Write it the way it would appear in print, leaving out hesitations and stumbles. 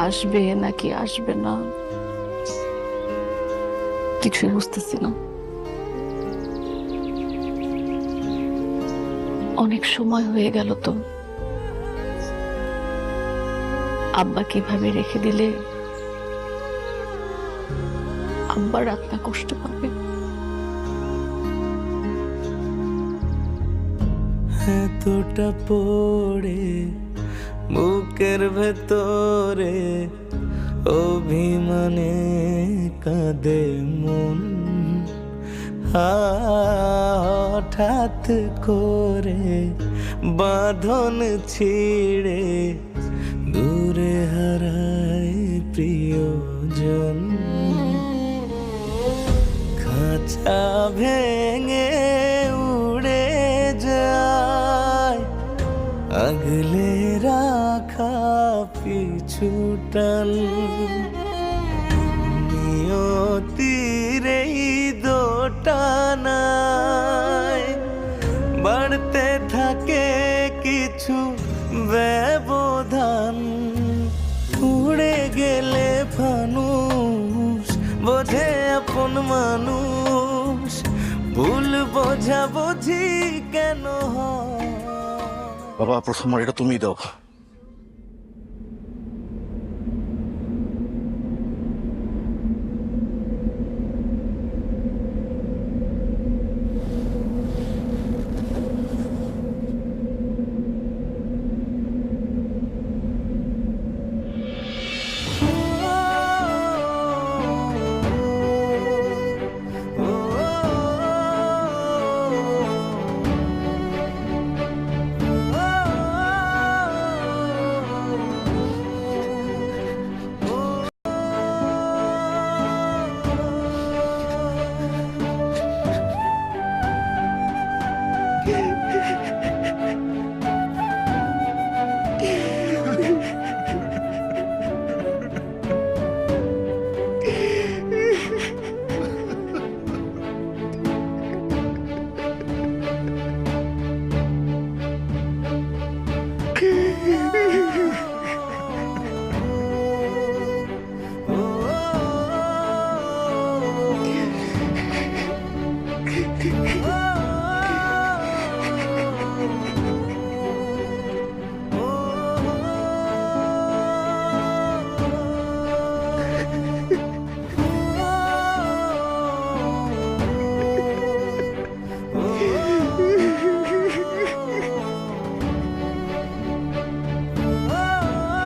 আসবে নাকি আসবে না কিছুই বুঝতেছি না। অনেক সময় হয়ে গেল তো, আব্বা কিভাবে রেখে দিলে আব্বার আত্মা কষ্ট পাবে। এতটা পড়ে বুকের ভেতরে অভিমানে কাঁদে মন, হঠাৎ করে বাঁধন ছিঁড়ে দূরে হারায় প্রিয়জন। খাঁচা ভেঙে উড়ে যায় আগলে রাখা পিছুটান, নিয়তির এই দোটানায় বাড়তে থাকে কিছু ব্যবধান। উড়ে গেলে ফানুষ বোঝে আপন মানুষ, ভুল বোঝাবুঝি কেন হয়। বাবা প্রথমবার এটা তুমি দাও।